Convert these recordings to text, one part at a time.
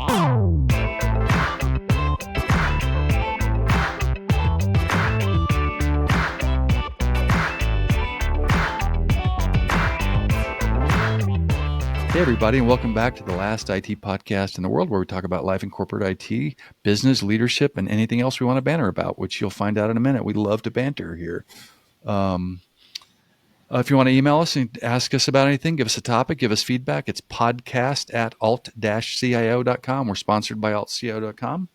Hey, everybody, and welcome back to the last IT podcast in the world, where we talk about life in corporate IT, business, leadership, and anything else we want to banter about, which you'll find out in a minute. We love to banter here. If you want to email us and ask us about anything, give us a topic, give us feedback, it's podcast@alt-cio.com. We're sponsored by altcio.com.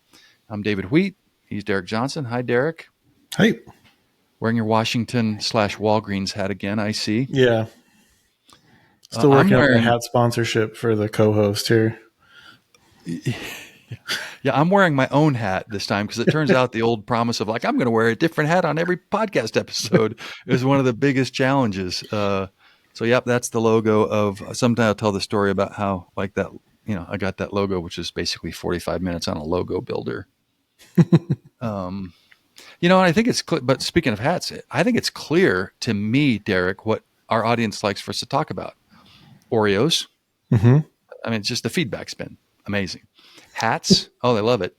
I'm David Wheat. He's Darrick Johnson. Hi, Darrick. Hey. Wearing your Washington/Walgreens hat again, I see. Yeah. Still working on the hat sponsorship for the co-host here. Yeah, I'm wearing my own hat this time because it turns out the old promise of I'm going to wear a different hat on every podcast episode is one of the biggest challenges. So, yep, that's the logo of. Sometime I'll tell the story about how I got that logo, which is basically 45 minutes on a logo builder. And I think it's but speaking of hats, I think it's clear to me, Darrick, what our audience likes for us to talk about. Oreos. Mm-hmm. I mean, it's just the feedback's been amazing. Hats. Oh, they love it.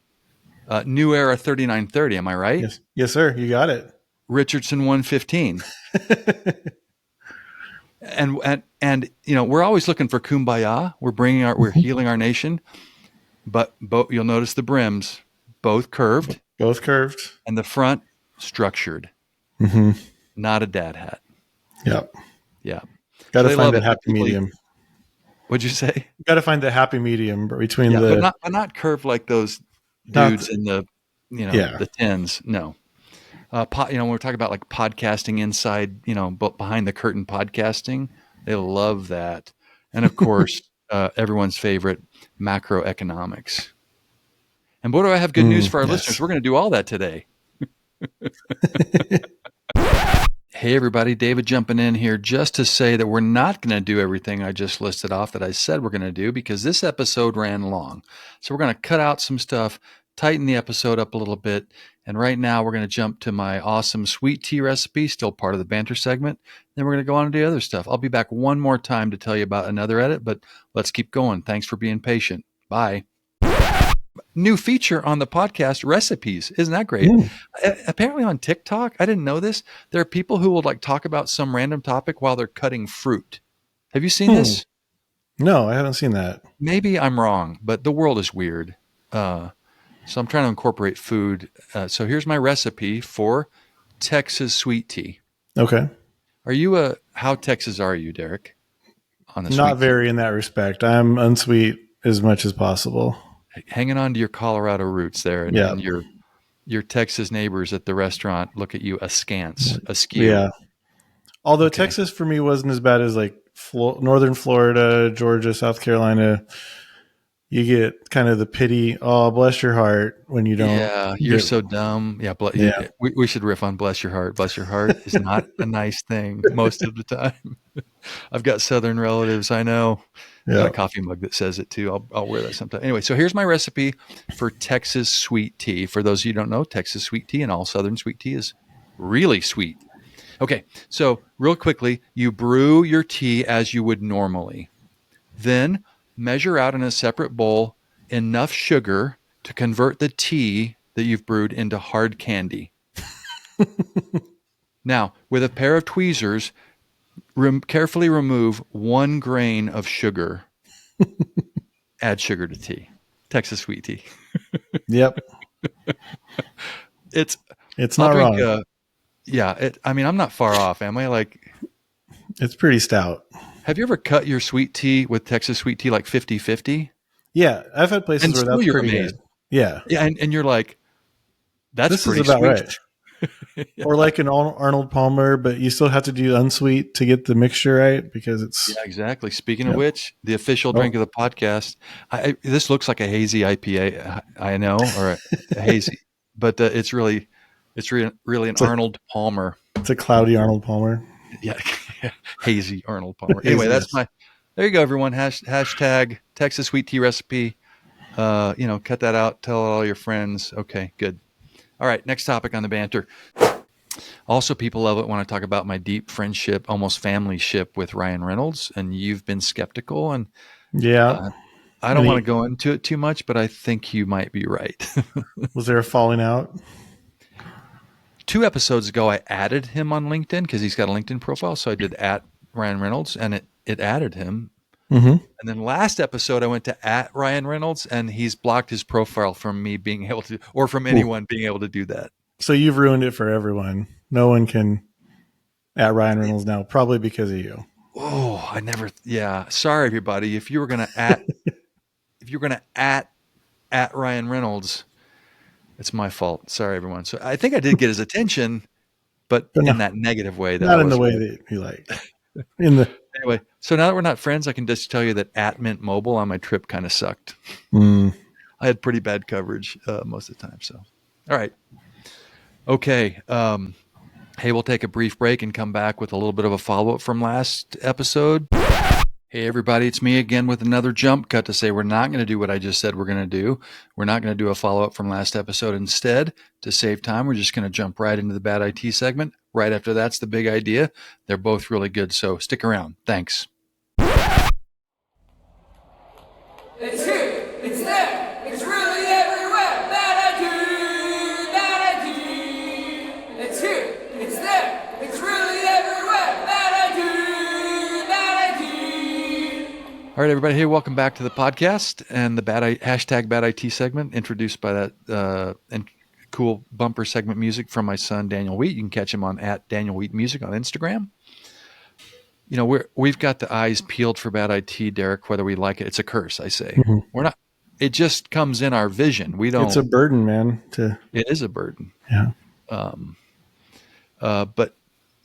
New Era 3930. Am I right? Yes, sir. You got it. Richardson 115. and we're always looking for kumbaya. We're healing our nation, but you'll notice the brims, both curved. Both curved. And the front structured. Mm-hmm. Not a dad hat. Yep. Yeah. Got to find the happy medium. What'd you say? Got to find the happy medium between but not curved like those dudes in the the tens. No. When we're talking about like podcasting inside, behind the curtain podcasting, they love that. And of course, everyone's favorite, macroeconomics. And boy, do I have good news for our listeners. We're going to do all that today. Hey, everybody. David jumping in here just to say that we're not going to do everything I just listed off that I said we're going to do, because this episode ran long. So we're going to cut out some stuff, tighten the episode up a little bit. And right now we're going to jump to my awesome sweet tea recipe, still part of the banter segment. Then we're going to go on and do other stuff. I'll be back one more time to tell you about another edit, but let's keep going. Thanks for being patient. Bye. New feature on the podcast, recipes. Isn't that great? Apparently on TikTok, I didn't know this, there are people who will talk about some random topic while they're cutting fruit. Have you seen this? No, I haven't seen that. Maybe I'm wrong, but the world is weird. So I'm trying to incorporate food. So here's my recipe for Texas sweet tea. Okay. How Texas are you, Darrick? On the Not very in that respect. I'm unsweet as much as possible. Hanging on to your Colorado roots there, and your Texas neighbors at the restaurant look at you askew. Yeah. Although Texas for me wasn't as bad as like northern Florida, Georgia, South Carolina. You get kind of the pity, oh, bless your heart, when you don't. Yeah, you're so dumb. Yeah, we should riff on bless your heart. Bless your heart is not a nice thing most of the time. I've got Southern relatives, I know. Yeah. Got a coffee mug that says it too. I'll wear that sometime. Anyway, so here's my recipe for Texas sweet tea. For those of you who don't know, Texas sweet tea and all Southern sweet tea is really sweet. Okay, so real quickly, you brew your tea as you would normally. Then measure out in a separate bowl enough sugar to convert the tea that you've brewed into hard candy. Now, with a pair of tweezers, carefully remove 1 grain of sugar. Add sugar to tea. Texas sweet tea. Yep. It's not wrong. I'm not far off, am I? It's pretty stout. Have you ever cut your sweet tea with Texas sweet tea 50-50? Yeah, I've had places where that's pretty good. Yeah. Yeah, and you're like, that's pretty about sweet. Right. Yeah. Or like an Arnold Palmer, but you still have to do unsweet to get the mixture right, because it's... Yeah, exactly. Speaking of which, the official drink of the podcast, this looks like a hazy IPA, I know, or a hazy, but it's really an Arnold Palmer. It's a cloudy Arnold Palmer. Yeah, hazy Arnold Palmer. Anyway, that's there you go, everyone. Hashtag Texas sweet tea recipe. Cut that out. Tell all your friends. Okay, good. All right, next topic on the banter. Also, people love it when I talk about my deep friendship, almost family ship with Ryan Reynolds, and you've been skeptical. And I don't want to go into it too much, but I think you might be right. Was there a falling out? 2 episodes ago, I added him on LinkedIn because he's got a LinkedIn profile. So I did at Ryan Reynolds, and it added him. Mm-hmm. And then last episode, I went to at Ryan Reynolds, and he's blocked his profile from me being able to, or from anyone being able to do that. So you've ruined it for everyone. No one can at Ryan Reynolds now, probably because of you. Oh, I never. Yeah, sorry everybody. If you were gonna at Ryan Reynolds, it's my fault. Sorry everyone. So I think I did get his attention, but in that negative way. Not in the way that you like. Anyway, so now that we're not friends, I can just tell you that at Mint Mobile on my trip kind of sucked. I had pretty bad coverage most of the time. So, all right. Okay. Hey, we'll take a brief break and come back with a little bit of a follow-up from last episode. Hey, everybody, it's me again with another jump cut to say we're not going to do what I just said we're going to do. We're not going to do a follow-up from last episode. Instead, to save time, we're just going to jump right into the badIT segment. Right after that's the big idea. They're both really good, so stick around. Thanks. It's here. It's there. It's really everywhere. badIT. badIT. It's here. It's there. It's really everywhere. badIT. badIT. All right, everybody. Hey, welcome back to the podcast and the hashtag badIT segment introduced by that and cool bumper segment music from my son Daniel Wheat. You can catch him on at Daniel Wheat Music on Instagram. You know, we've got the eyes peeled for badIT, Darrick, whether we like it. It's a curse, I say. Mm-hmm. We're not. It just comes in our vision. We don't. It's a burden, man. It is a burden. Yeah. But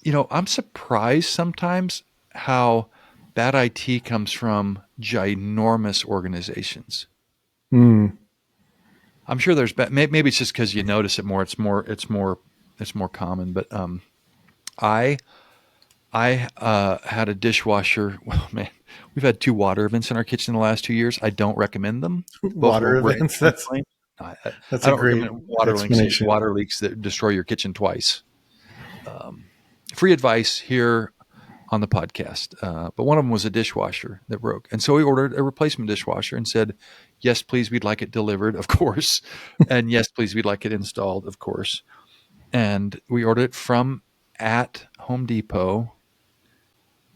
you know, I'm surprised sometimes how badIT comes from ginormous organizations. I'm sure there's maybe it's just because you notice it more. It's more common. But I had a dishwasher. Well, man, we've had 2 water events in our kitchen in the last 2 years. I don't recommend them. Water events. That's a great explanation. Water leaks that destroy your kitchen twice. Free advice here on the podcast. But one of them was a dishwasher that broke. And so we ordered a replacement dishwasher and said, yes, please, we'd like it delivered, of course. And yes, please, we'd like it installed, of course. And we ordered it from at Home Depot.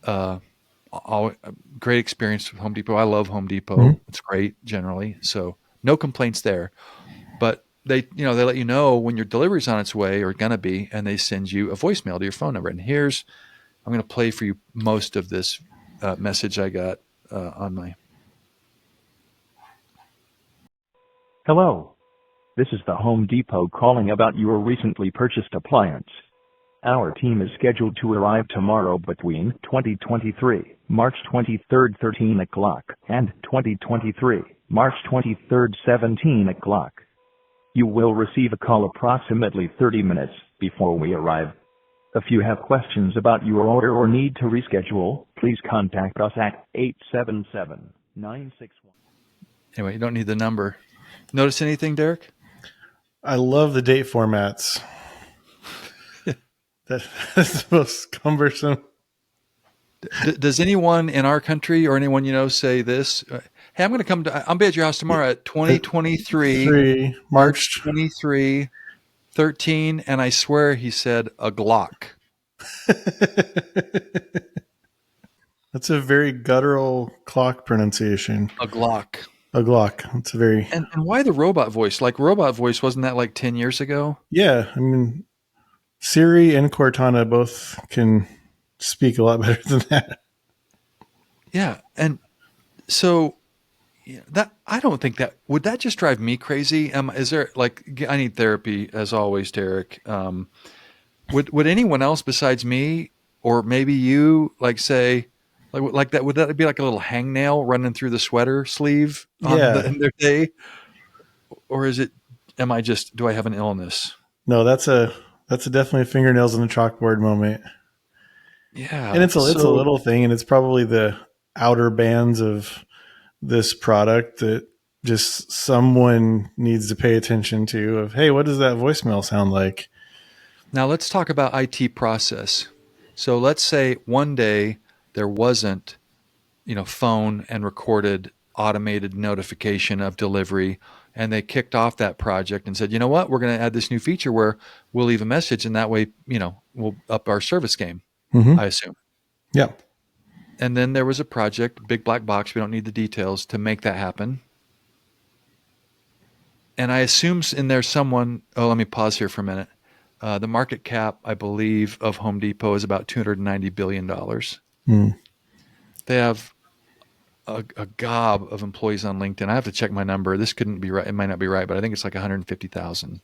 Great experience with Home Depot. I love Home Depot. Mm-hmm. It's great generally. So no complaints there. But they let you know when your delivery's on its way or going to be, and they send you a voicemail to your phone number. And I'm going to play for you most of this message I got on my. Hello. This is the Home Depot calling about your recently purchased appliance. Our team is scheduled to arrive tomorrow between 2023, March 23rd, 13 o'clock, and 2023, March 23rd, 17 o'clock. You will receive a call approximately 30 minutes before we arrive. If you have questions about your order or need to reschedule, please contact us at 877-961. Anyway, you don't need the number. Notice anything, Darrick? I love the date formats. That's the most cumbersome. Does anyone in our country or anyone you know say this? Hey, I'll be at your house tomorrow at 2023, March 23, 13, and I swear he said a Glock. That's a very guttural clock pronunciation. A Glock. A Glock. It's a very and why the robot voice? Like robot voice, wasn't that like 10 years ago? Yeah, I mean, Siri and Cortana both can speak a lot better than that. Yeah, and so that I don't think that would that just drive me crazy. Is there I need therapy as always, Darrick. Would anyone else besides me or maybe you say like that? Would that be like a little hangnail running through the sweater sleeve in their day, or is it? Do I have an illness? No, that's definitely a fingernails on the chalkboard moment. Yeah, and it's a little thing, and it's probably the outer bands of this product that just someone needs to pay attention to. Of hey, what does that voicemail sound like? Now let's talk about IT process. So let's say one day there wasn't, phone and recorded automated notification of delivery. And they kicked off that project and said, you know what, we're going to add this new feature where we'll leave a message, and that way, we'll up our service game, I assume. Yeah. And then there was a project, big black box, we don't need the details, to make that happen. And I assume in there someone, let me pause here for a minute. The market cap, I believe, of Home Depot is about $290 billion. They have a gob of employees on LinkedIn. I have to check my number. This couldn't be right. It might not be right, but I think it's like 150,000.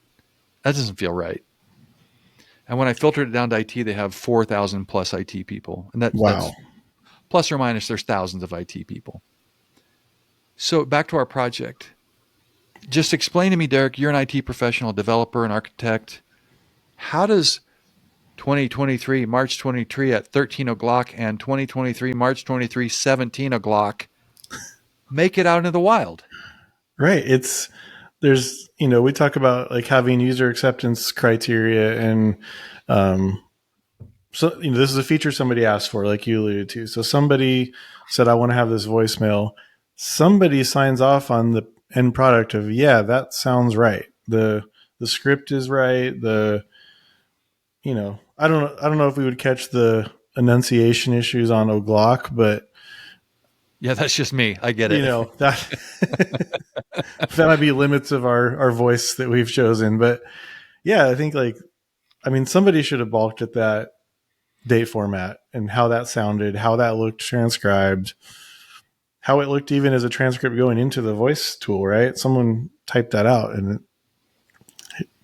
That doesn't feel right. And when I filtered it down to IT, they have 4,000 plus IT people. And that's plus or minus, there's thousands of IT people. So back to our project. Just explain to me, Darrick, you're an IT professional, developer, and architect. How does 2023, March 23 at 13 o'clock and 2023, March 23, 17 o'clock make it out into the wild? Right. There's, we talk about like having user acceptance criteria, and so, this is a feature somebody asked for, like you alluded to. So somebody said, I want to have this voicemail. Somebody signs off on the end product of, yeah, that sounds right. The script is right. I don't know if we would catch the enunciation issues on O'Glock, but yeah, that's just me. I get it. That that might be limits of our voice that we've chosen. But yeah, I think somebody should have balked at that date format and how that sounded, how that looked transcribed, how it looked even as a transcript going into the voice tool, right? Someone typed that out and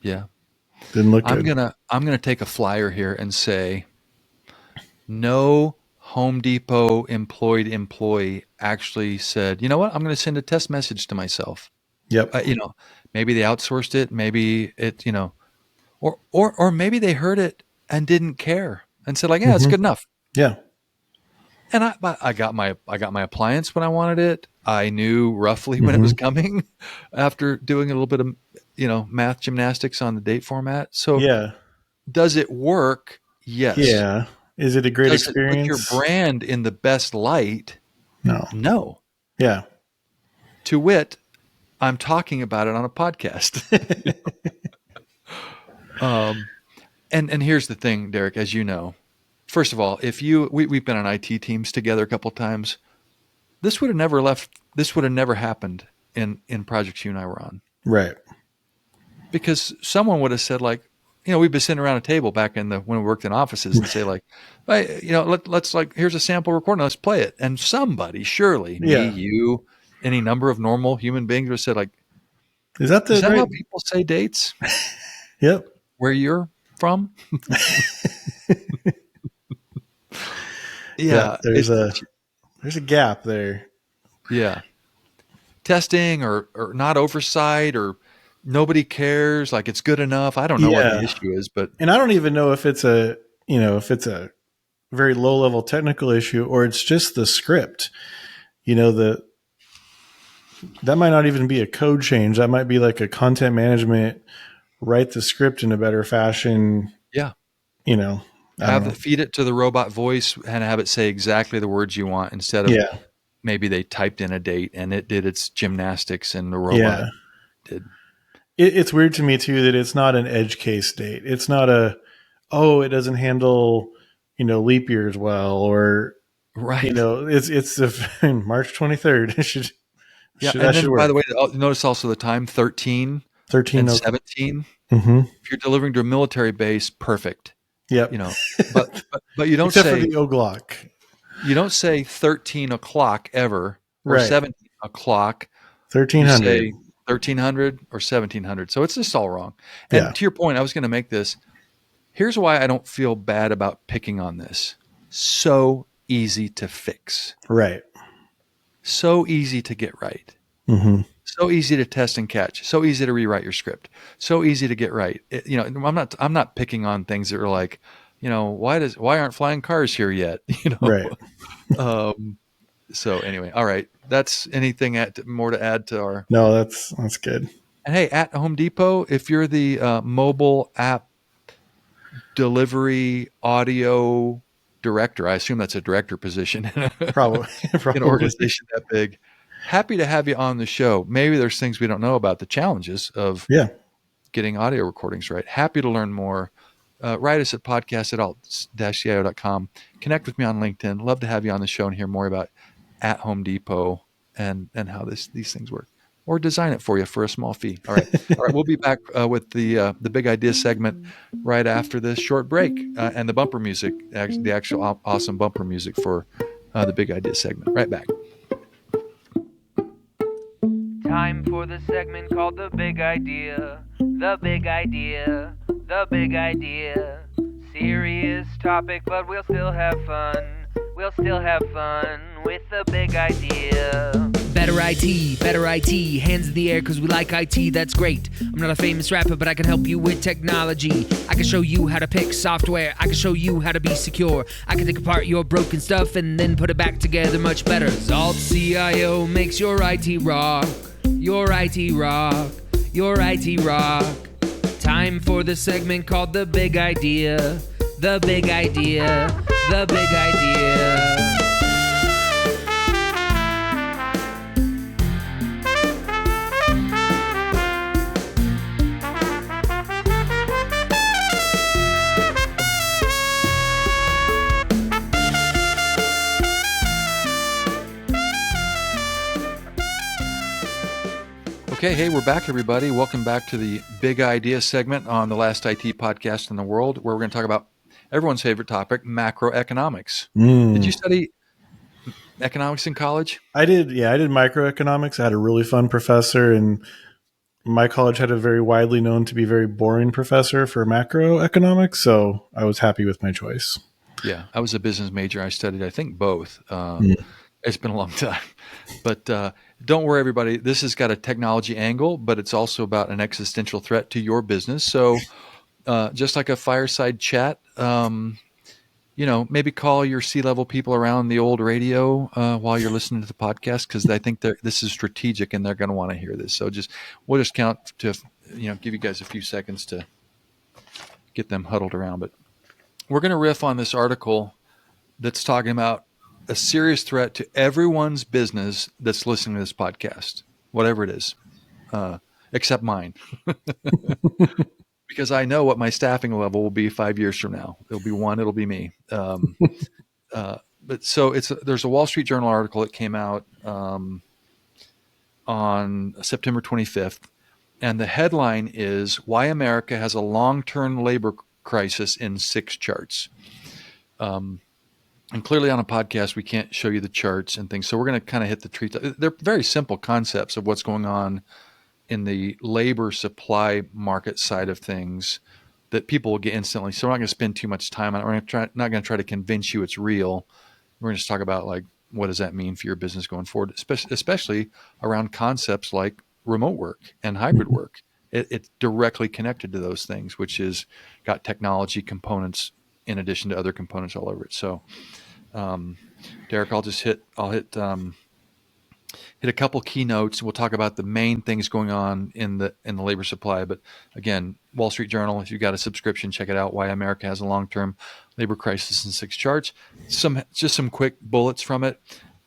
it didn't look good. I'm gonna take a flyer here and say no Home Depot employee actually said, you know what, I'm going to send a test message to myself. Yep. Maybe they outsourced it. Maybe it, or maybe they heard it and didn't care and said like, yeah, it's good enough. Yeah. And I got my appliance when I wanted it. I knew roughly when it was coming after doing a little bit of, math gymnastics on the date format. So yeah. Does it work? Yes. Yeah. Is it a great experience? Does it put your brand in the best light? No. Yeah. To wit, I'm talking about it on a podcast. And here's the thing, Darrick, as you know, first of all, we've been on IT teams together a couple of times. This would have never happened in projects you and I were on. Right. Because someone would have said like, we've been sitting around a table back when we worked in offices and say like, hey, let's like, here's a sample recording, let's play it. And somebody, surely, me, you, any number of normal human beings would have said like, is that how people say dates? Yep. Where you're from? Yeah. There's a gap there. Yeah. Testing or not oversight or nobody cares, like it's good enough. I don't know what the issue is, and I don't even know if it's a very low level technical issue or it's just the script. That might not even be a code change. That might be like a content management, write the script in a better fashion. Yeah. Feed it to the robot voice and have it say exactly the words you want instead of maybe they typed in a date and it did its gymnastics and the robot did. It's weird to me too that it's not an edge case date. It's not it doesn't handle, leap years well, or right. It's the March 23rd. And then, by the way, notice also the time 13 and 17. Mm-hmm. If you're delivering to a military base, perfect. Yep. But you don't except say for the O'Glock. You don't say 13 o'clock ever or 17 o'clock. 1300. You say 1300 or 1700. So it's just all wrong. And to your point, I was going to make this. Here's why I don't feel bad about picking on this. So easy to fix. Right. So easy to get right. Mm-hmm. So easy to test and catch. So easy to rewrite your script. So easy to get right. I'm not picking on things that are like, why aren't flying cars here yet? Right. So anyway, all right. That's anything more to add to our. No, that's good. And hey, at Home Depot, if you're the mobile app delivery audio director, I assume that's a director position. Probably. In an organization that big. happy to have you on the show. Maybe there's things we don't know about the challenges of Yeah. getting audio recordings right. Happy to learn more. Write us at podcast@alt-cio.com. Connect with me on LinkedIn. Love to have you on the show and hear more about at Home Depot and how these things work, or design it for you for a small fee. All right. We'll be back with the big idea segment right after this short break and the bumper music, the actual awesome bumper music for the big idea segment. Right back. Time for the segment called The Big Idea. The Big Idea. The Big Idea. Serious topic, but we'll still have fun. We'll still have fun with the big idea. Better IT, hands in the air cause we like IT, that's great. I'm not a famous rapper, but I can help you with technology. I can show you how to pick software, I can show you how to be secure. I can take apart your broken stuff and then put it back together much better. Alt-CIO makes your IT rock. Your IT rock. Your IT rock. Time for the segment called The Big Idea. The Big Idea. The Big Idea. Okay, hey, we're back, everybody. Welcome back to the Big Idea segment on the last IT podcast in the world, where we're going to talk about everyone's favorite topic, macroeconomics. Did you study economics in college? I did. Yeah, I did microeconomics. I had a really fun professor, and my college had a very widely known to be very boring professor for macroeconomics. So I was happy with my choice. Yeah, I was a business major. I studied, I think, both. It's been a long time. But don't worry, everybody. This has got a technology angle, but it's also about an existential threat to your business. So just like a fireside chat, maybe call your C-level people around the old radio while you're listening to the podcast, because I think this is strategic and they're going to want to hear this. So we'll just count to, give you guys a few seconds to get them huddled around. But we're going to riff on this article that's talking about a serious threat to everyone's business that's listening to this podcast, whatever it is, except mine. Because I know what my staffing level will be 5 years from now. It'll be one, it'll be me. But so there's a Wall Street Journal article that came out on September 25th. And the headline is Why America Has a Long-Term Labor Crisis in 6 Charts. And clearly on a podcast, we can't show you the charts and things. So we're going to kind of hit the treats. They're very simple concepts of what's going on in the labor supply market side of things that people will get instantly. So we're not going to spend too much time on it. We're not going to try to convince you it's real. We're going to just talk about, like, what does that mean for your business going forward, especially around concepts like remote work and hybrid work. It's directly connected to those things, which is got technology components in addition to other components all over it. So, Darrick, I'll hit a couple keynotes. We'll talk about the main things going on in the labor supply. But again, Wall Street Journal, if you've got a subscription, check it out. Why America Has a Long-Term Labor Crisis in 6 Charts. Just some quick bullets from it.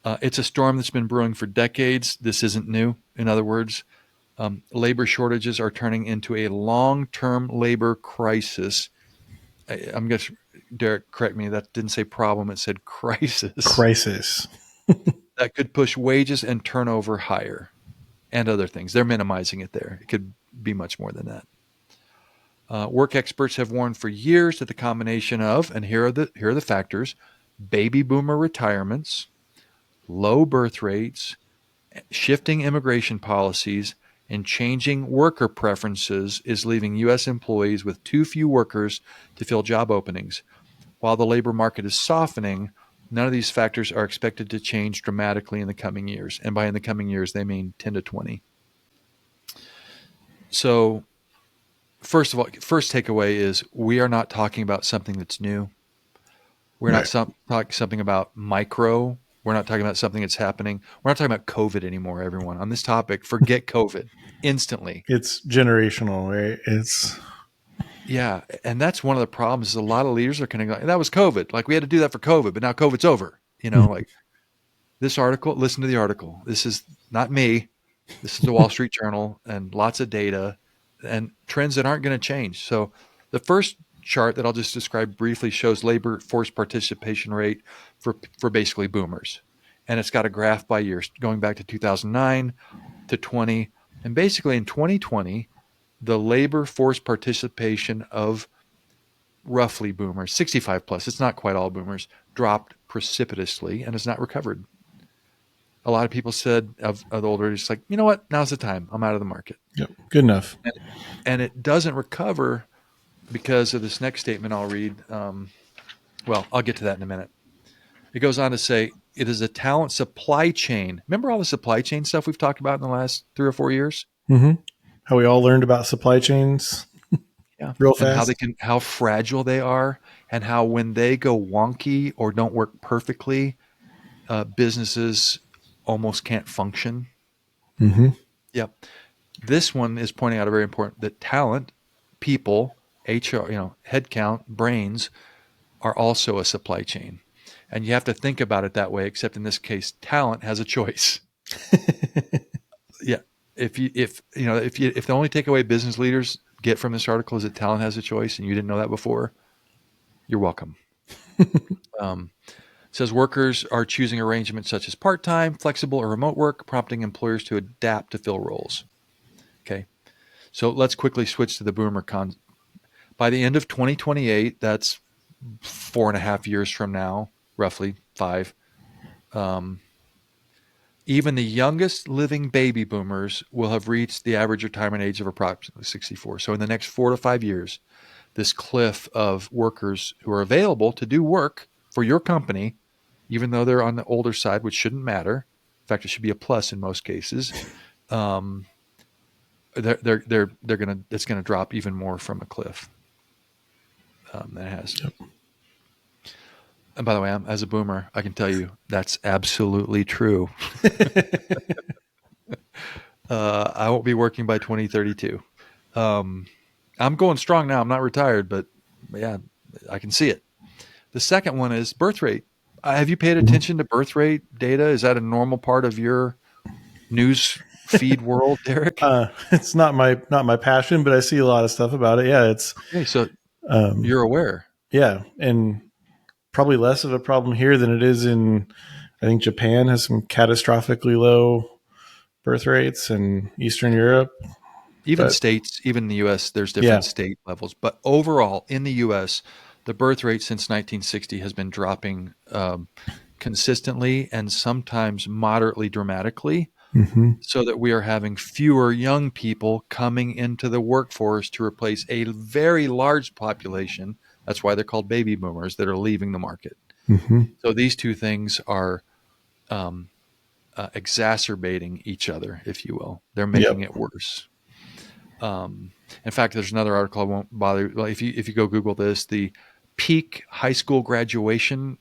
It's a storm that's been brewing for decades. This isn't new. In other words, labor shortages are turning into a long-term labor crisis. I'm going to, Darrick, correct me. That didn't say problem. It said crisis. Crisis. That could push wages and turnover higher and other things. They're minimizing it there. It could be much more than that. Work experts have warned for years that the combination of, and here are the factors, baby boomer retirements, low birth rates, shifting immigration policies, and changing worker preferences is leaving U.S. employees with too few workers to fill job openings. While the labor market is softening, none of these factors are expected to change dramatically in the coming years. And by in the coming years, they mean 10 to 20. So first of all, first takeaway is we are not talking about something that's new. We're not talking something about micro. We're not talking about something that's happening. We're not talking about COVID anymore, everyone. On this topic, forget COVID instantly. It's generational, right? Yeah, and that's one of the problems is a lot of leaders are kind of like, that was COVID. Like, we had to do that for COVID, but now COVID's over. Like this article, listen to the article. This is not me. This is the Wall Street Journal and lots of data and trends that aren't going to change. So the first chart that I'll just describe briefly shows labor force participation rate for basically boomers. And it's got a graph by years going back to 2009 to 20. And basically in 2020, the labor force participation of roughly boomers, 65 plus, it's not quite all boomers, dropped precipitously and has not recovered. A lot of people said of the older, it's like, you know what, now's the time. I'm out of the market. Yep. Good enough. And it doesn't recover because of this next statement I'll read. Well, I'll get to that in a minute. It goes on to say, it is a talent supply chain. Remember all the supply chain stuff we've talked about in the last 3 or 4 years? Mm-hmm. How we all learned about supply chains. Yeah. Real And fast. how fragile they are, and how when they go wonky or don't work perfectly, businesses almost can't function. Mm-hmm. Yep. This one is pointing out a very important that talent, people, HR, headcount, brains are also a supply chain. And you have to think about it that way, except in this case, talent has a choice. Yeah. If the only takeaway business leaders get from this article is that talent has a choice and you didn't know that before, you're welcome. Says workers are choosing arrangements such as part-time, flexible, or remote work, prompting employers to adapt to fill roles. Okay. So let's quickly switch to the boomer con. By the end of 2028, that's 4.5 years from now, roughly 5. Even the youngest living baby boomers will have reached the average retirement age of approximately 64. So in the next 4 to 5 years, this cliff of workers who are available to do work for your company, even though they're on the older side, which shouldn't matter. In fact, it should be a plus in most cases. It's gonna drop even more from a cliff than it has. Yep. And by the way, as a boomer, I can tell you that's absolutely true. I won't be working by 2032. I'm going strong now. I'm not retired, but yeah, I can see it. The second one is birth rate. Have you paid attention to birth rate data? Is that a normal part of your news feed world, Darrick? It's not my passion, but I see a lot of stuff about it. Yeah, it's okay. So you're aware. Yeah, and probably less of a problem here than it is in. I think Japan has some catastrophically low birth rates, and Eastern Europe. Even states, even in the U.S., there's different state levels. But overall, in the U.S., the birth rate since 1960 has been dropping consistently and sometimes moderately dramatically, so that we are having fewer young people coming into the workforce to replace a very large population. That's why they're called baby boomers that are leaving the market. So these two things are exacerbating each other, if you will. They're making it worse. In fact, there's another article I won't bother. Well, if you go Google this, the peak high school graduation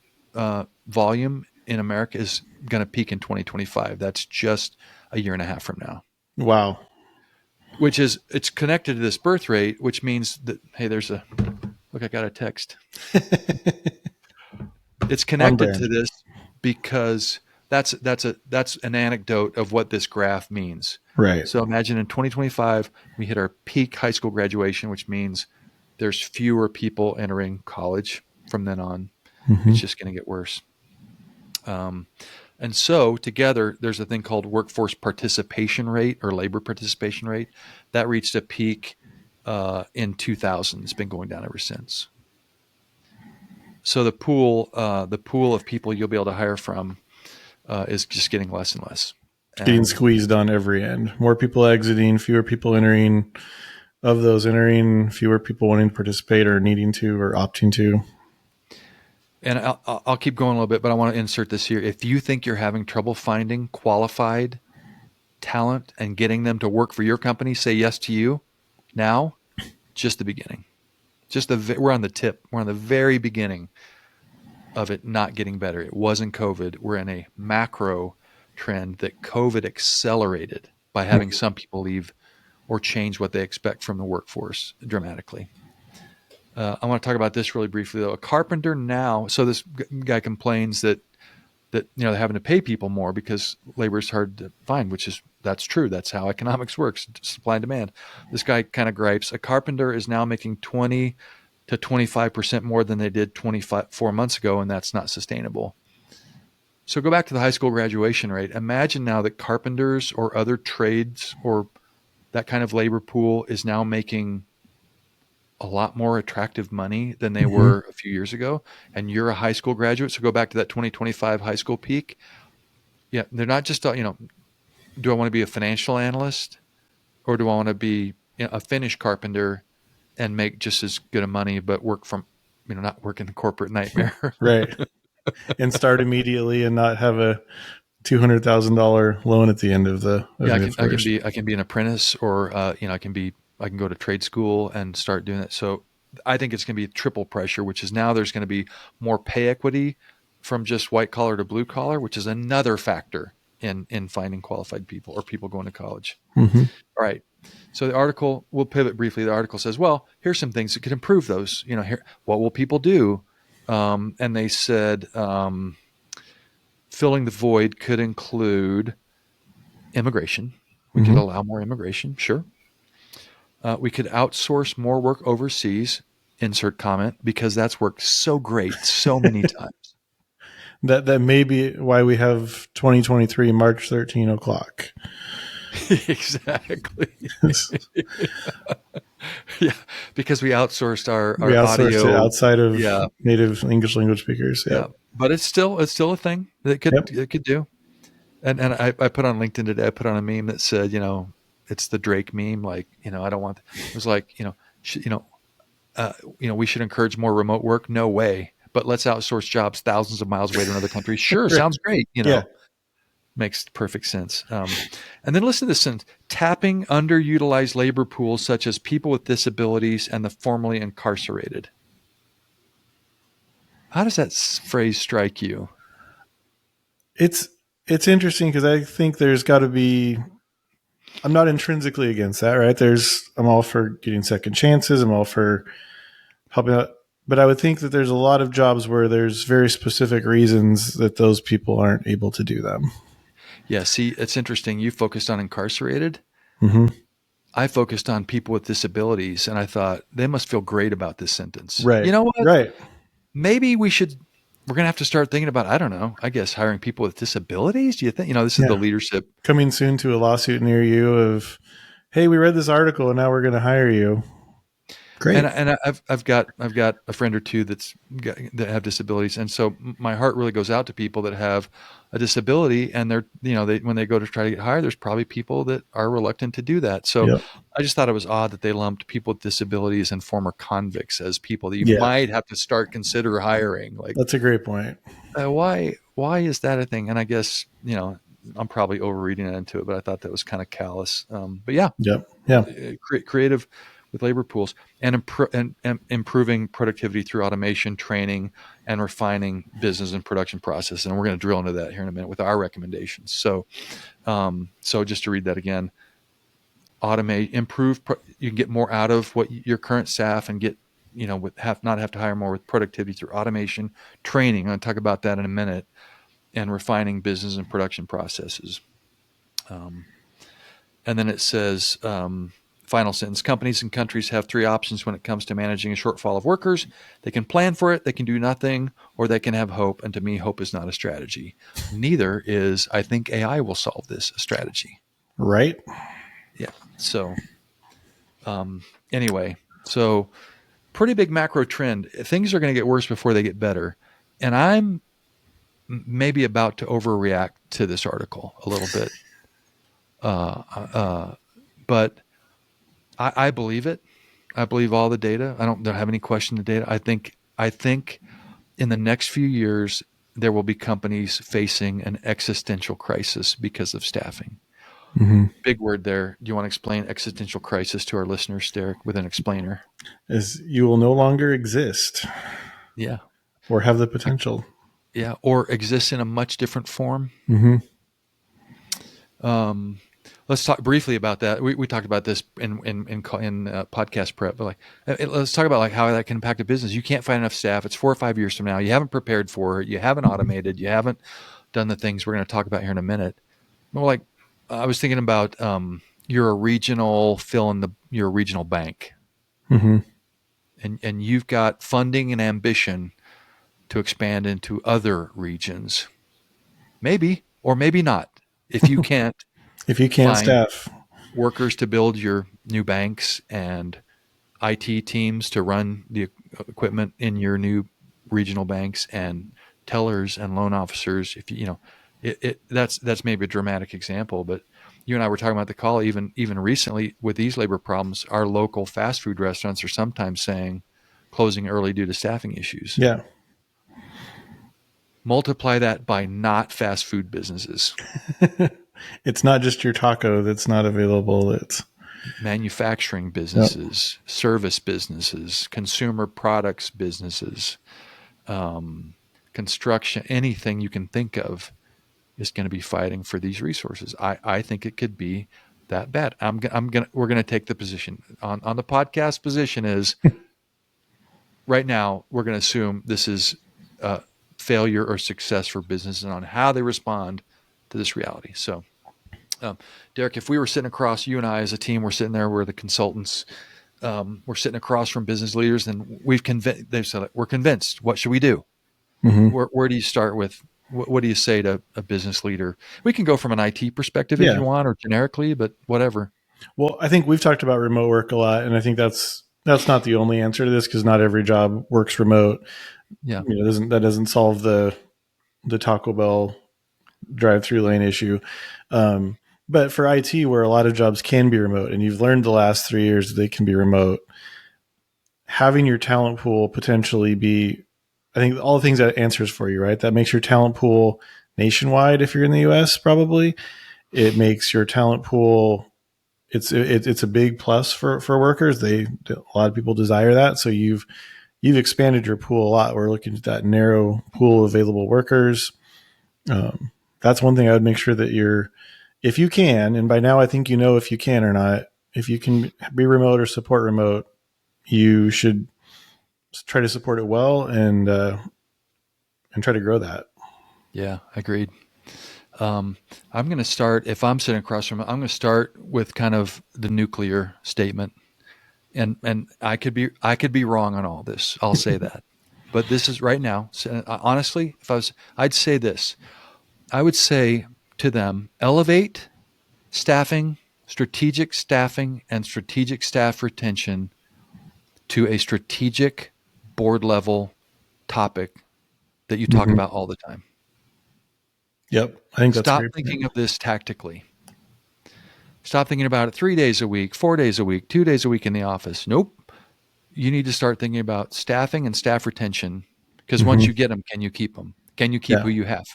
volume in America is going to peak in 2025. That's just a year and a half from now. Wow. It's connected to this birth rate, which means that, hey, look, I got a text. It's connected to this because that's an anecdote of what this graph means. Right. So imagine in 2025, we hit our peak high school graduation, which means there's fewer people entering college from then on. It's just going to get worse. And so together, there's a thing called workforce participation rate or labor participation rate that reached a peak in 2000. It's been going down ever since. So the pool of people you'll be able to hire from is just getting less and less. Getting squeezed on every end. More people exiting, fewer people entering. Of those entering, fewer people wanting to participate or needing to or opting to. And I'll keep going a little bit, but I want to insert this here. If you think you're having trouble finding qualified talent and getting them to work for your company, say yes to you now, just the beginning. We're on the tip. We're on the very beginning of it not getting better. It wasn't COVID. We're in a macro trend that COVID accelerated by having some people leave or change what they expect from the workforce dramatically. I want to talk about this really briefly, though. A carpenter now, so this guy complains that that, they're having to pay people more because labor is hard to find, that's true. That's how economics works, supply and demand. This guy kind of gripes. A carpenter is now making 20 to 25% more than they did 4 months ago, and that's not sustainable. So go back to the high school graduation rate. Imagine now that carpenters or other trades or that kind of labor pool is now making a lot more attractive money than they were a few years ago. And you're a high school graduate. So go back to that 2025 high school peak. Yeah. They're not just, do I want to be a financial analyst or do I want to be a finished carpenter and make just as good of money, but work from, not work in the corporate nightmare. Right. And start immediately and not have a $200,000 loan at the end of the. I can be an apprentice, or I can go to trade school and start doing it. So I think it's going to be triple pressure, which is now there's going to be more pay equity from just white collar to blue collar, which is another factor in finding qualified people or people going to college. Mm-hmm. All right. So the article, we'll pivot briefly. The article says, well, here's some things that could improve those. Here, what will people do? And they said filling the void could include immigration. We could allow more immigration, sure. We could outsource more work overseas, insert comment, because that's worked so great so many times. That may be why we have 2023 March 13 o'clock. Exactly. Yeah, because we outsourced our outsourced audio it outside of native English language speakers. Yeah, but it's still a thing that it could do. And I put on LinkedIn today. I put on a meme that said, it's the Drake meme. Like, I don't want. It was like, we should encourage more remote work. No way. But let's outsource jobs thousands of miles away to another country. Sure, right. Sounds great. Makes perfect sense. And then listen to this sentence: tapping underutilized labor pools such as people with disabilities and the formerly incarcerated. How does that phrase strike you? It's interesting because I think there's got to be. I'm not intrinsically against that, right? I'm all for getting second chances. I'm all for helping out. But I would think that there's a lot of jobs where there's very specific reasons that those people aren't able to do them. Yeah, see, it's interesting. You focused on incarcerated. Mm-hmm. I focused on people with disabilities, and I thought they must feel great about this sentence. Right. You know what? Right. Maybe we're going to have to start thinking about, I don't know, I guess hiring people with disabilities. Do you think, this is the leadership. Coming soon to a lawsuit near you of, hey, we read this article and now we're going to hire you. Great. And I've got a friend or two that have disabilities, and so my heart really goes out to people that have a disability, and they're when they go to try to get hired, there's probably people that are reluctant to do that. So I just thought it was odd that they lumped people with disabilities and former convicts as people that you might have to consider hiring. Like, that's a great point. Why is that a thing? And I guess I'm probably overreading into it, but I thought that was kind of callous. But creative with labor pools and improving productivity through automation, training, and refining business and production process. And we're going to drill into that here in a minute with our recommendations. So just to read that again, automate, improve. You can get more out of what your current staff and get, not have to hire more with productivity through automation, training. I'm going to talk about that in a minute, and refining business and production processes. And then it says, final sentence, companies and countries have three options when it comes to managing a shortfall of workers. They can plan for it, they can do nothing, or they can have hope. And to me, hope is not a strategy. Neither is, I think AI will solve this, a strategy. Right. Yeah. So anyway, pretty big macro trend. Things are going to get worse before they get better. And I'm maybe about to overreact to this article a little bit. But I believe it. I believe all the data. I don't have any question of the data. I think in the next few years, there will be companies facing an existential crisis because of staffing. Mm-hmm. Big word there. Do you want to explain existential crisis to our listeners, Darrick, with an explainer? As you will no longer exist. Yeah. Or have the potential. Yeah. Or exist in a much different form. Mm-hmm. Let's talk briefly about that. We talked about this in podcast prep, but let's talk about how that can impact a business. You can't find enough staff. It's 4 or 5 years from now. You haven't prepared for it. You haven't automated. You haven't done the things we're going to talk about here in a minute. More like I was thinking about you're a regional you're a regional bank, Mm-hmm. and you've got funding and ambition to expand into other regions, maybe or maybe not. If you can't If you can't find staff, workers to build your new banks and IT teams to run the equipment in your new regional banks and tellers and loan officers, if you know, that's maybe a dramatic example, but you and I were talking about the call even recently with these labor problems. Our local fast food restaurants are sometimes saying closing early due to staffing issues. yeah. Multiply that by not fast food businesses, It's not just your taco that's not available. It's manufacturing yep. businesses, service businesses, consumer products businesses, construction, anything you can think of is going to be fighting for these resources. I think it could be that bad. We're going to take the position on the podcast position is right now we're going to assume this is failure or success for businesses on how they respond to this reality. So, Darrick, if we were sitting across, you and I as a team, we're sitting there, we're the consultants, we're sitting across from business leaders, and they've said, we're convinced. What should we do? Mm-hmm. Where do you start with? What do you say to a business leader? We can go from an IT perspective Yeah. if you want, or generically, but whatever. Well, I think we've talked about remote work a lot, and I think that's not the only answer to this because not every job works remote. Yeah. That doesn't solve the Taco Bell drive-through lane issue. But for IT, where a lot of jobs can be remote, and you've learned the last 3 years that they can be remote, having your talent pool potentially be, I think all the things that answers for you, right? That makes your talent pool nationwide if you're in the US, probably. It makes your talent pool, it's a big plus for workers. A lot of people desire that. So you've expanded your pool a lot. We're looking at that narrow pool of available workers. That's one thing I would make sure that if you can, and by now I think you know if you can or not, if you can be remote or support remote, you should try to support it well and try to grow that. Yeah, agreed. I'm going to start, if I'm sitting across from it, I'm going to start with kind of the nuclear statement. And I could be wrong on all this. I'll say that. But this is right now. Honestly, I'd say this. I would say to them, elevate strategic staffing and strategic staff retention to a strategic board level topic that you talk about all the time. Yep. I think that's Stop thinking of this tactically. Stop thinking about it 3 days a week, 4 days a week, 2 days a week in the office. Nope. You need to start thinking about staffing and staff retention because once you get them, can you keep them? Can you keep who you have?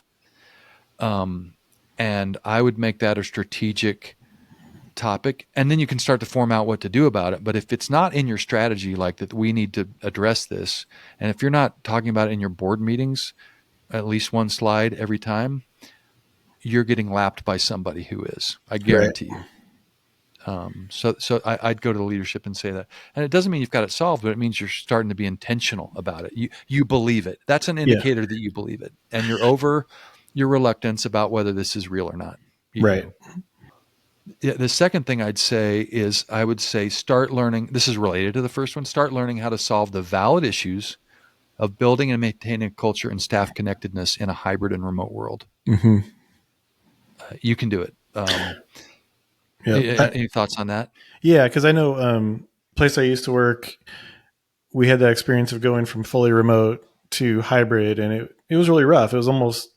And I would make that a strategic topic, and then you can start to form out what to do about it. But if it's not in your strategy, like that, we need to address this. And if you're not talking about it in your board meetings, at least one slide every time, you're getting lapped by somebody who is. I guarantee you. So I'd go to the leadership and say that. And it doesn't mean you've got it solved, but it means you're starting to be intentional about it. You believe it. That's an indicator that you believe it. And you're over your reluctance about whether this is real or not. Right. The second thing I'd say is I would say start learning. This is related to the first one. Start learning how to solve the valid issues of building and maintaining a culture and staff connectedness in a hybrid and remote world. You can do it. Any thoughts on that? Yeah, because I know place I used to work, we had that experience of going from fully remote to hybrid, and it was really rough. It was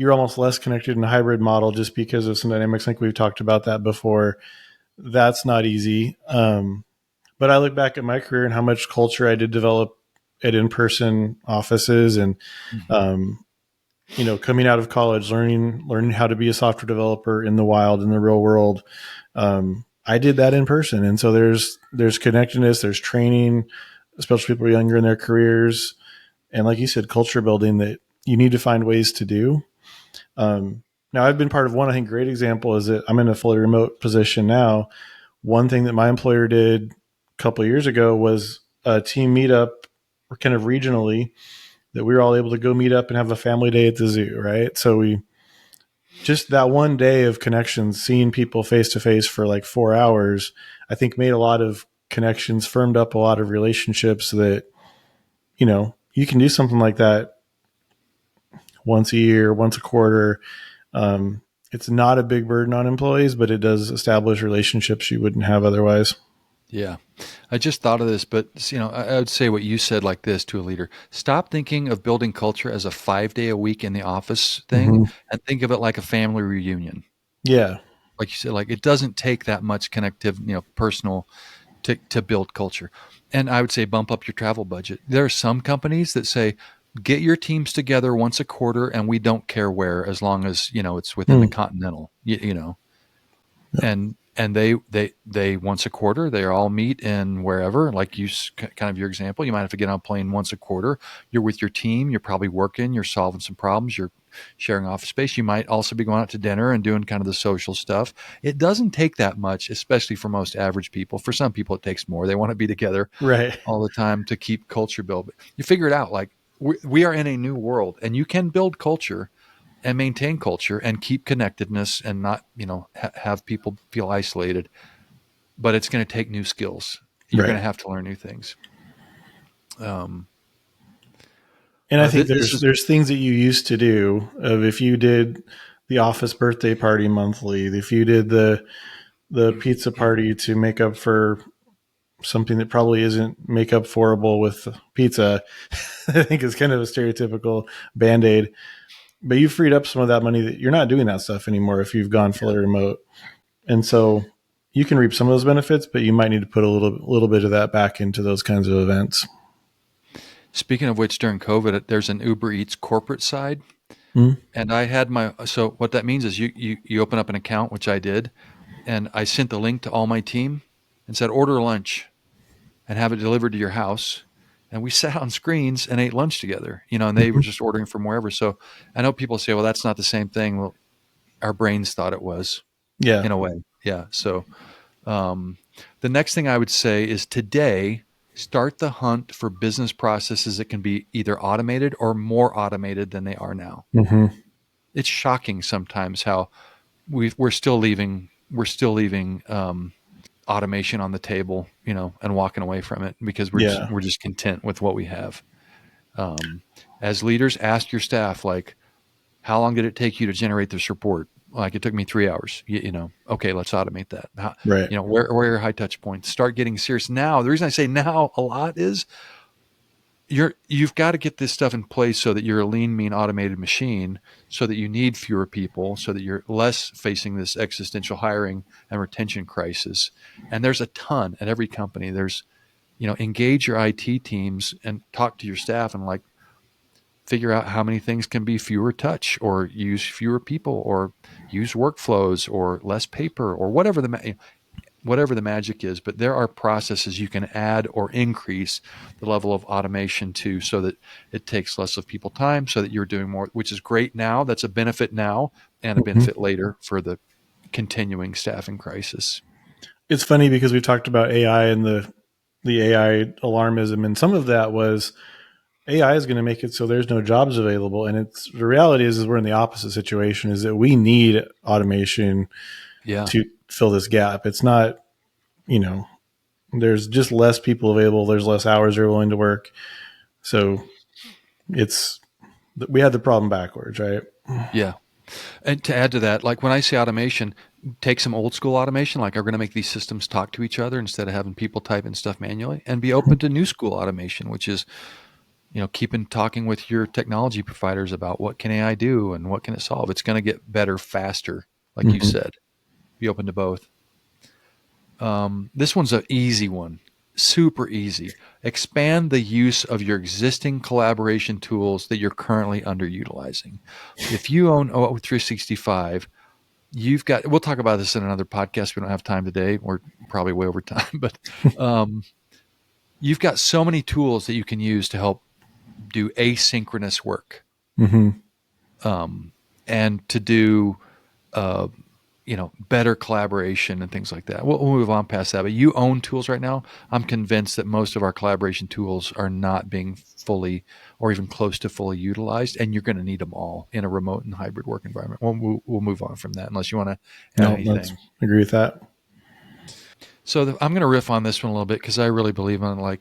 you're almost less connected in a hybrid model just because of some dynamics. I think we've talked about that before. That's not easy. But I look back at my career and how much culture I did develop at in-person offices, and coming out of college, learning how to be a software developer in the wild, in the real world. I did that in person. And so there's connectedness, there's training, especially people younger in their careers. And like you said, culture building that you need to find ways to do. Now I've been part of one, I think, great example is that I'm in a fully remote position now. One thing that my employer did a couple of years ago was a team meetup, or kind of regionally, that we were all able to go meet up and have a family day at the zoo. Right. So we just that one day of connections, seeing people face to face for like 4 hours, I think made a lot of connections, firmed up a lot of relationships that, you can do something like that once a year, once a quarter. It's not a big burden on employees, but it does establish relationships you wouldn't have otherwise. Yeah. I just thought of this, but I would say what you said like this to a leader. Stop thinking of building culture as a 5 day a week in the office thing and think of it like a family reunion. Yeah. Like you said, like it doesn't take that much connective, personal to build culture. And I would say bump up your travel budget. There are some companies that say, get your teams together once a quarter and we don't care where, as long as, it's within the continental, and they once a quarter, they all meet in wherever, like kind of your example, you might have to get on a plane once a quarter. You're with your team. You're probably working, you're solving some problems. You're sharing office space. You might also be going out to dinner and doing kind of the social stuff. It doesn't take that much, especially for most average people. For some people, it takes more. They want to be together Right. all the time to keep culture built. But you figure it out. Like we are in a new world, and you can build culture and maintain culture and keep connectedness and not, have people feel isolated. But it's going to take new skills. You're going to have to learn new things. And I think there's things that you used to do of if you did the office birthday party monthly, if you did the pizza party to make up for something that probably isn't make up forable with pizza, I think is kind of a stereotypical Band-Aid. But you freed up some of that money that you're not doing that stuff anymore if you've gone fully remote. And so you can reap some of those benefits, but you might need to put a little bit of that back into those kinds of events. Speaking of which, during COVID, there's an Uber Eats corporate side. And I had so what that means is you open up an account, which I did, and I sent the link to all my team and said, order lunch and have it delivered to your house. And we sat on screens and ate lunch together, and they were just ordering from wherever. So I know people say, well, that's not the same thing. Well, our brains thought it was, in a way. Yeah. So the next thing I would say is today, start the hunt for business processes that can be either automated or more automated than they are now. It's shocking sometimes how we're still leaving automation on the table, and walking away from it because we're just content with what we have. As leaders, ask your staff, like, how long did it take you to generate this report? Like, it took me 3 hours. Okay, let's automate that. Right. Where are your high touch points? Start getting serious now. The reason I say now a lot is you've got to get this stuff in place so that you're a lean, mean, automated machine, so that you need fewer people, so that you're less facing this existential hiring and retention crisis. And there's a ton at every company. There's, engage your IT teams and talk to your staff and like figure out how many things can be fewer touch, or use fewer people, or use workflows, or less paper, or whatever the magic is. But there are processes you can add or increase the level of automation to, so that it takes less of people time, so that you're doing more, which is great now. That's a benefit now and a benefit later for the continuing staffing crisis. It's funny because we talked about AI and the AI alarmism, and some of that was AI is going to make it so there's no jobs available. And the reality is we're in the opposite situation, is that we need automation to fill this gap. It's not, there's just less people available. There's less hours they're willing to work. So we had the problem backwards, right? Yeah. And to add to that, like when I say automation, take some old school automation, like we're going to make these systems talk to each other instead of having people type in stuff manually, and be open to new school automation, which is, keeping talking with your technology providers about what can AI do and what can it solve. It's going to get better faster, like you said. Be open to both. This one's an easy one, super easy. Expand the use of your existing collaboration tools that you're currently underutilizing. If you own O365, we'll talk about this in another podcast. We don't have time today. We're probably way over time, but you've got so many tools that you can use to help do asynchronous work, and to do, better collaboration and things like that. We'll move on past that. But you own tools right now. I'm convinced that most of our collaboration tools are not being fully or even close to fully utilized, and you're going to need them all in a remote and hybrid work environment. We'll move on from that unless you want to add anything. Agree with that. So I'm going to riff on this one a little bit because I really believe in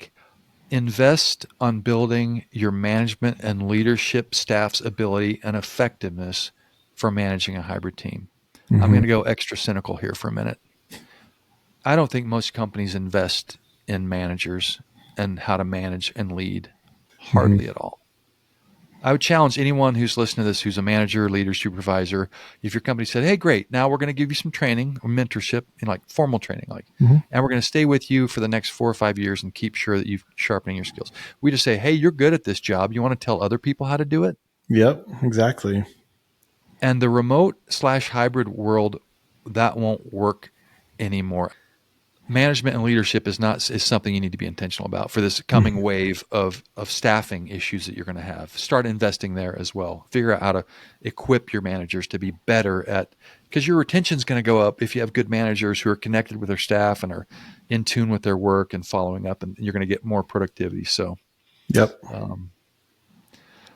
invest on building your management and leadership staff's ability and effectiveness for managing a hybrid team. Mm-hmm. I'm going to go extra cynical here for a minute. I don't think most companies invest in managers and how to manage and lead hardly at all. I would challenge anyone who's listening to this, who's a manager, leader, supervisor, if your company said, hey, great, now we're going to give you some training or mentorship in formal training, and we're going to stay with you for the next 4 or 5 years and keep sure that you're sharpening your skills. We just say, hey, you're good at this job. You want to tell other people how to do it? Yep, exactly. And the remote/hybrid world, that won't work anymore. Management and leadership is something you need to be intentional about for this coming wave of staffing issues that you're going to have. Start investing there as well. Figure out how to equip your managers to be better at, because your retention is going to go up if you have good managers who are connected with their staff and are in tune with their work and following up, and you're going to get more productivity. So, yep.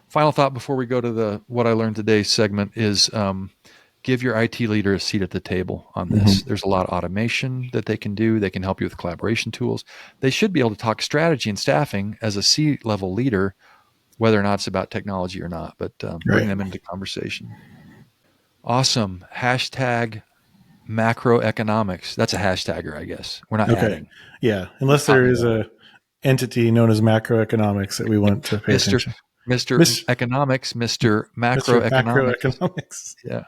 Final thought before we go to the what I learned today segment is give your IT leader a seat at the table on this. There's a lot of automation that they can do. They can help you with collaboration tools. They should be able to talk strategy and staffing as a C-level leader, whether or not it's about technology or not, but bring them into conversation. Awesome. Hashtag macroeconomics. That's a hashtagger, I guess. We're not adding. Yeah, unless there is a entity known as macroeconomics that we want to pay attention. Mr. Economics, Mr. Macroeconomics. Yeah.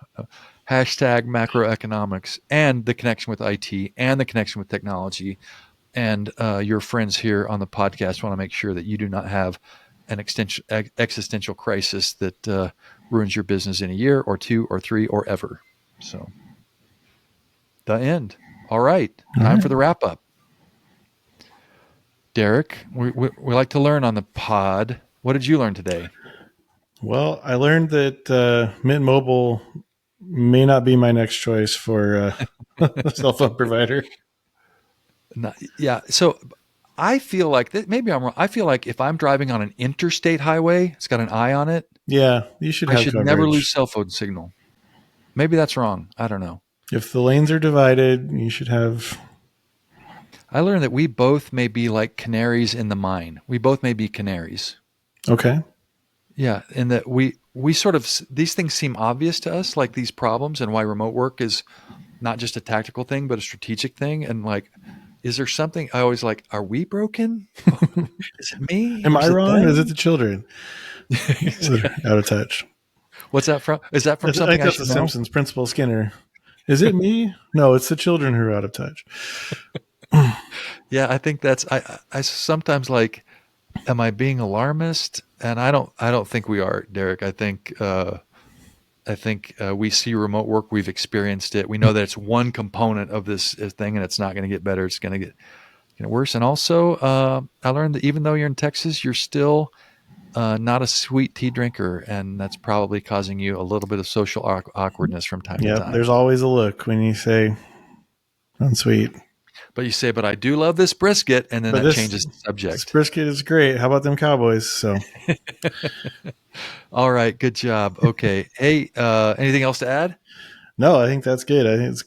Hashtag macroeconomics and the connection with IT and the connection with technology. And your friends here on the podcast want to make sure that you do not have an existential crisis that ruins your business in a year or 2 or 3 or ever. So the end. All right. Time for the wrap up. Darrick, we like to learn on the pod. What did you learn today? Well, I learned that Mint Mobile may not be my next choice for a cell phone provider. Yeah. So I feel like maybe I'm wrong. I feel like if I'm driving on an interstate highway, it's got an eye on it. Yeah, you should have coverage. Never lose cell phone signal. Maybe that's wrong. I don't know. If the lanes are divided, you should have. I learned that we both may be like canaries in the mine. We both may be canaries. Okay. Yeah. And that we sort of, these things seem obvious to us, like these problems and why remote work is not just a tactical thing, but a strategic thing. And is there something I always are we broken? Is it me? Am I wrong? Or is it the children? Out of touch. What's that from? Is that from something I should know? The Simpsons, Principal Skinner. Is it me? No, it's the children who are out of touch. Yeah. I think that's, I sometimes am I being alarmist? And I don't think we are, Darrick. I think we see remote work. We've experienced it. We know that it's one component of this thing, and it's not going to get better. It's going to get worse. And also, I learned that even though you're in Texas, you're still not a sweet tea drinker, and that's probably causing you a little bit of social awkwardness from time to time. There's always a look when you say unsweet. But you say, but I do love this brisket, and then that changes the subject. This brisket is great. How about them Cowboys? So, all right, good job. Okay, hey, anything else to add? No, I think that's good. I think it's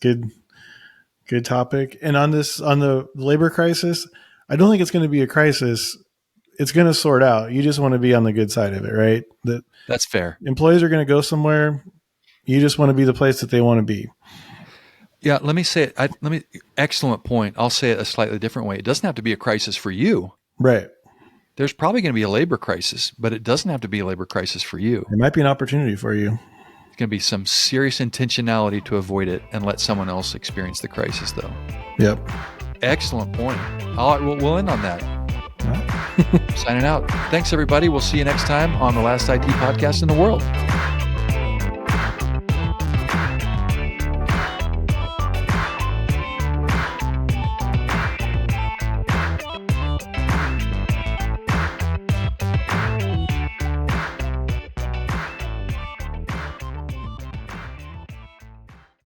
good topic. And on the labor crisis, I don't think it's going to be a crisis. It's going to sort out. You just want to be on the good side of it, right? That's fair. Employees are going to go somewhere. You just want to be the place that they want to be. Yeah, let me say it. Excellent point. I'll say it a slightly different way. It doesn't have to be a crisis for you. Right. There's probably going to be a labor crisis, but it doesn't have to be a labor crisis for you. It might be an opportunity for you. It's going to be some serious intentionality to avoid it and let someone else experience the crisis, though. Yep. Excellent point. All right, we'll end on that. Signing out. Thanks, everybody. We'll see you next time on the Last IT podcast in the world.